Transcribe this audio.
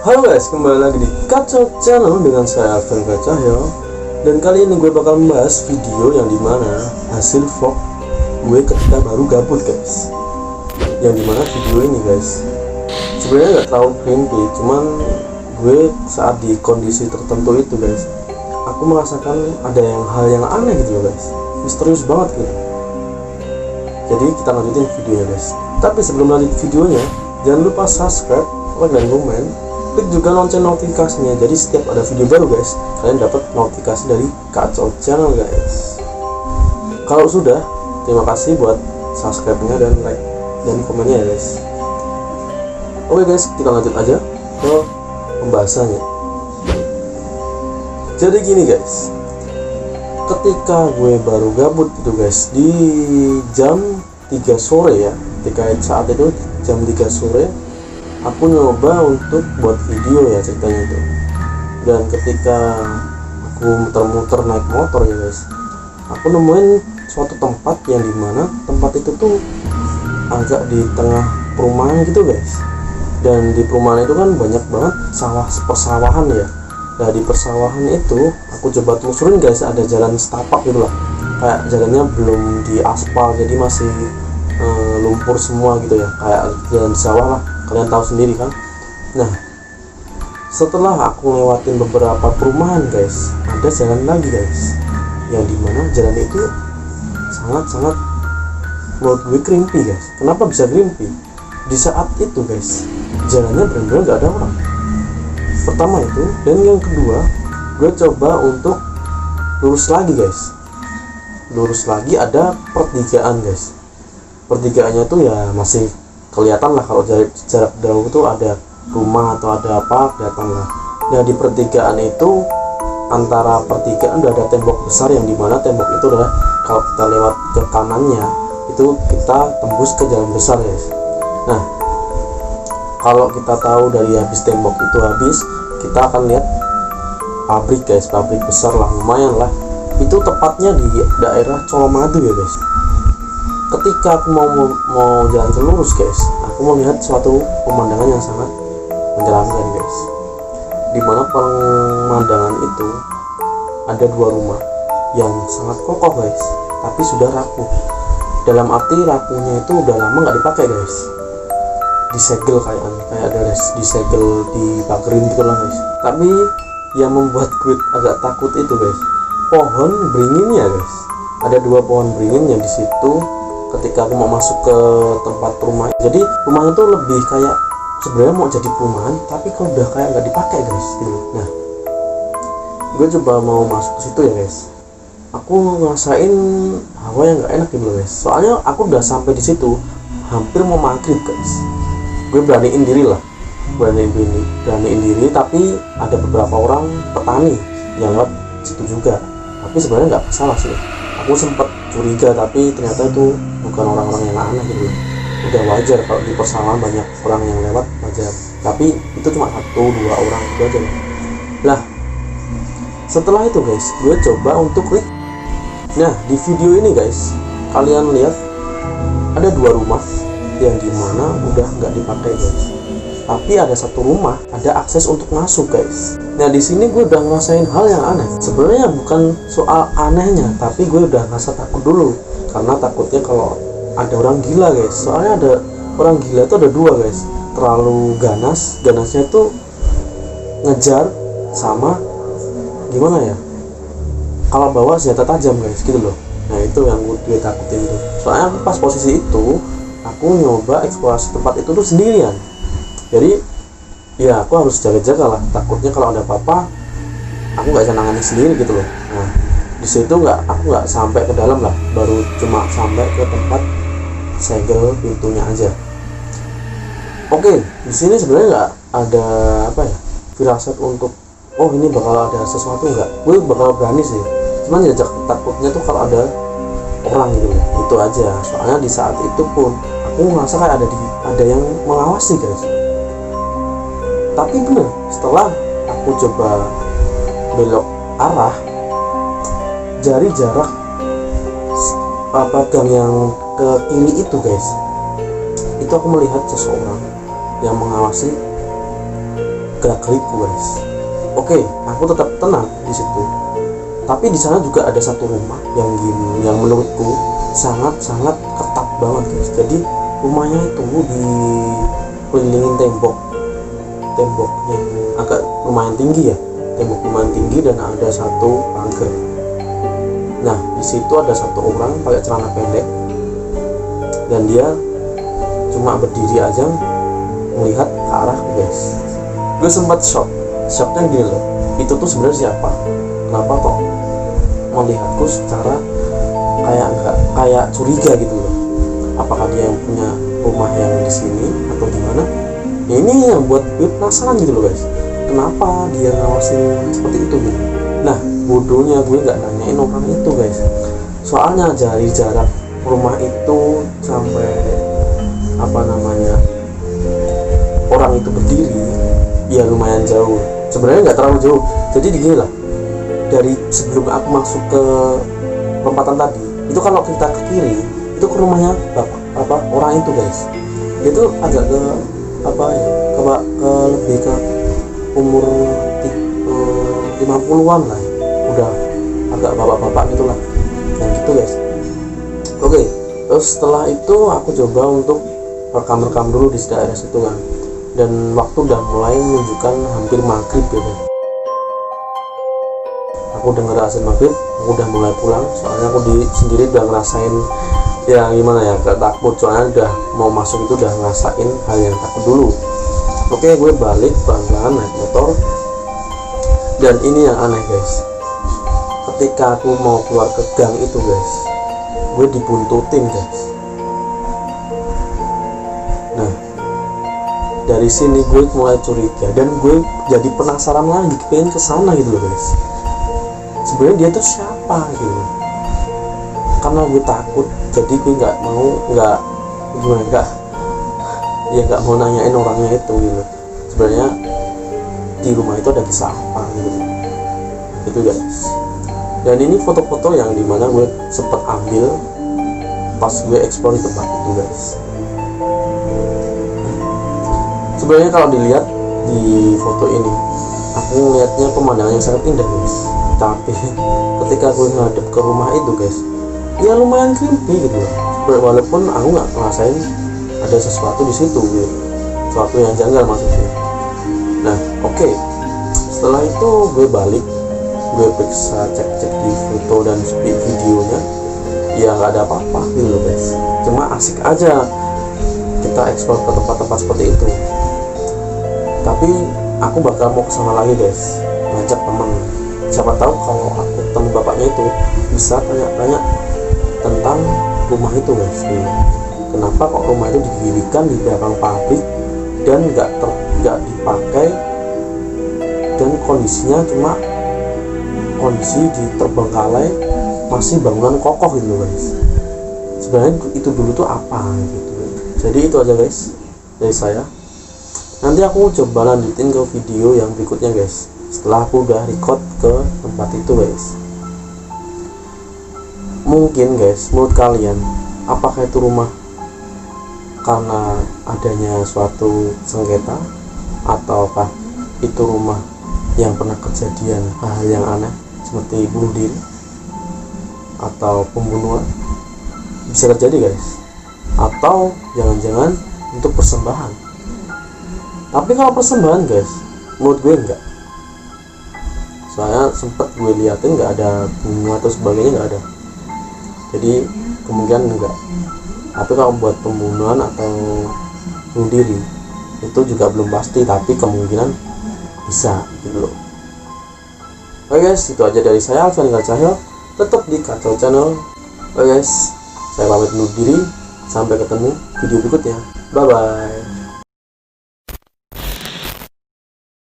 Halo guys, kembali lagi di Kacau Channel dengan saya Alvin Cahyo. Dan kali ini gue bakal membahas video yang dimana hasil vlog gue ketika baru gabut guys. Yang dimana video ini guys sebenarnya gak terlalu creepy, cuman gue saat di kondisi tertentu itu guys, aku merasakan ada hal yang aneh gitu loh guys, misterius banget gitu. Jadi kita lanjutin videonya guys. Tapi sebelum lanjut videonya, jangan lupa subscribe, like, dan komen. Klik juga lonceng notifikasinya, jadi setiap ada video baru guys, kalian dapat notifikasi dari Kacau Channel guys. Kalau sudah, terima kasih buat subscribe-nya dan like dan komennya ya guys. Oke guys, kita lanjut aja ke pembahasannya. Jadi gini guys, ketika gue baru gabut itu guys di jam 3 sore ya, ketika saat itu jam 3 sore aku nyoba untuk buat video ya ceritanya itu. Dan ketika aku muter-muter naik motor ya guys, aku nemuin suatu tempat yang dimana tempat itu tuh agak di tengah perumahan gitu guys. Dan di perumahan itu kan banyak banget persawahan ya. Nah di persawahan itu aku coba telusurin guys, ada jalan setapak gitu lah, kayak jalannya belum di aspal, jadi masih lumpur semua gitu ya, kayak jalan sawah lah, kalian tahu sendiri kan. Nah setelah aku lewatin beberapa perumahan guys, ada jalan lagi guys, yang dimana jalan itu sangat-sangat menurut gue creepy guys. Kenapa bisa creepy? Di saat itu guys, jalannya benar-benar gak ada orang. Pertama itu, dan yang kedua, gue coba untuk lurus lagi guys. Lurus lagi ada pertigaan guys. Pertigaannya tuh ya masih kelihatan lah, kalau jarak jauh tuh ada rumah atau ada apa kelihatan lah. Nah di pertigaan itu, antara pertigaan udah ada tembok besar, yang dimana tembok itu adalah kalau kita lewat ke kanannya itu kita tembus ke jalan besar guys. Nah kalau kita tahu dari habis tembok itu habis, kita akan lihat pabrik guys, pabrik besar lah, lumayan lah. Itu tepatnya di daerah Colomadu ya guys. Ketika aku mau jalan lurus guys, aku melihat suatu pemandangan yang sangat menyeramkan guys, dimana pemandangan itu ada dua rumah yang sangat kokoh guys, tapi sudah rapuh. Dalam arti rapuhnya itu udah lama nggak dipakai guys, disegel kayak ada disegel, dipagerin gitu lah guys. Tapi yang membuat gue agak takut itu guys, pohon beringinnya guys. Ada dua pohon beringin yang di situ ketika aku mau masuk ke tempat rumah. Jadi rumahnya tuh lebih kayak sebenarnya mau jadi perumahan, tapi kalau udah kayak nggak dipakai guys gitu. Nah gue coba mau masuk ke situ ya guys, aku ngerasain hawa yang nggak enak gitu guys. Soalnya aku udah sampai di situ hampir mau maghrib guys. Gue beraniin diri, tapi ada beberapa orang petani yang lewat situ juga. Tapi sebenarnya nggak masalah sih, aku sempet curiga, tapi ternyata itu bukan orang-orang yang aneh gitu. Udah wajar kalau di persawahan banyak orang yang lewat, wajar. Tapi itu cuma 1-2 orang itu aja lah. Setelah itu guys, gue coba untuk klik. Nah di video ini guys, kalian lihat ada dua rumah yang dimana udah nggak dipakai guys, tapi ada satu rumah ada akses untuk masuk guys. Nah di sini gue udah ngerasain hal yang aneh. Sebenarnya bukan soal anehnya, tapi gue udah ngerasa takut dulu, karena takutnya kalau ada orang gila guys. Soalnya ada orang gila itu ada dua guys, terlalu ganasnya tuh ngejar sama gimana ya, kalau bawa senjata tajam guys gitu loh. Nah itu yang gue takutin tuh. Soalnya pas posisi itu aku nyoba eksplorasi tempat itu tuh sendirian, jadi ya aku harus jaga-jaga lah, takutnya kalau ada apa-apa aku nggak bisa nangani sendiri gitu loh. Nah di situ aku nggak sampai ke dalam lah, baru cuma sampai ke tempat segel pintunya aja. Oke, di sini sebenarnya nggak ada apa ya, firasat untuk oh ini bakal ada sesuatu, nggak. Gue bakal berani sih, cuman ya takutnya tuh kalau ada orang gitu loh, itu aja. Soalnya di saat itu pun aku ngerasa kayak ada yang mengawasi guys. Tapi bener, setelah aku coba belok arah, jari jarak gang yang ke kiri itu guys, itu aku melihat seseorang yang mengawasi gerak-gerikku guys. Oke, aku tetap tenang di situ. Tapi di sana juga ada satu rumah yang menurutku sangat-sangat ketat banget guys. Jadi rumahnya itu dikelilingin tembok yang agak lumayan tinggi ya, tembok lumayan tinggi, dan ada satu pagar. Nah di situ ada satu orang pakai celana pendek, dan dia cuma berdiri aja melihat ke arah guys. Gue sempat shocknya gini loh, itu tuh sebenarnya siapa, kenapa kok melihatku secara kayak curiga gitu loh. Apakah dia yang punya rumah yang di sini atau gimana? Ya ini yang buat gue penasaran gitu loh guys, kenapa dia ngawasin seperti itu gitu. Nah bodohnya gue nggak nanyain orang itu guys, soalnya dari jarak rumah itu sampai orang itu berdiri ya lumayan jauh, sebenarnya nggak terlalu jauh. Jadi gini lah, dari sebelum aku masuk ke perempatan tadi itu, kalau kita ke kiri itu ke rumahnya orang itu guys, itu agak ke lebih ke umur 50-an lah, udah agak bapak-bapak gitulah yang gitu guys. Oke, terus setelah itu aku coba untuk rekam dulu di daerah situ kan, dan waktu udah mulai menunjukkan hampir maghrib gitu. Aku denger azan maghrib, aku udah mulai pulang, soalnya aku sendiri udah ngerasain ya gimana ya, gak takut, soalnya udah mau masuk itu udah ngerasain hal yang takut dulu. Oke, gue balik pelan-pelan naik motor, dan ini yang aneh guys, ketika aku mau keluar ke gang itu guys, gue dibuntutin guys. Nah dari sini gue mulai curiga, dan gue jadi penasaran lagi, pengen kesana gitu loh guys. Sebenarnya dia tuh siapa gitu, karena gue takut, jadi gue nggak mau nanyain orangnya itu gitu. Sebenarnya di rumah itu ada kisah apa gitu guys. Dan ini foto-foto yang dimana gue sempet ambil pas gue explore di tempat itu guys. Sebenarnya kalau dilihat di foto ini, aku ngeliatnya pemandangan yang sangat indah guys, tapi ketika gue ngadep ke rumah itu guys, ya lumayan creepy gitu loh. Walaupun aku nggak ngerasain ada sesuatu di situ gitu, sesuatu yang janggal maksudnya. Nah oke, setelah itu gue balik, gue periksa cek di foto dan videonya, ya nggak ada apa-apa gitu loh guys, cuma asik aja kita eksplor ke tempat-tempat seperti itu. Tapi aku bakal mau kesana lagi guys, ngajak temen, siapa tahu kalau aku ketemu bapaknya itu bisa tanya-tanya tentang rumah itu guys gitu. Kenapa kok rumah itu didirikan di belakang pabrik dan nggak dipakai, dan kondisinya cuma kondisi di terbengkalai, masih bangunan kokoh gitu loh guys. Sebenarnya itu dulu tuh apa gitu. Jadi itu aja guys dari saya. Nanti aku coba lanjutin ke video yang berikutnya guys, setelah aku udah record ke tempat itu guys. Mungkin guys, menurut kalian apakah itu rumah karena adanya suatu sengketa, ataukah itu rumah yang pernah kejadian hal yang aneh seperti bunuh diri atau pembunuhan? Bisa terjadi guys, atau jangan-jangan untuk persembahan. Tapi kalau persembahan guys, menurut gue enggak, soalnya sempet gue liatin nggak ada bunga atau sebagainya, nggak ada, jadi kemungkinan enggak. Tapi kalau buat pembunuhan atau bunuh diri itu juga belum pasti, tapi kemungkinan bisa gitu loh. Oke guys, itu aja dari saya, Alfian Cahil, tetap di Kacau Channel. Oke guys, saya pamit undur diri, sampai ketemu video berikutnya, bye bye.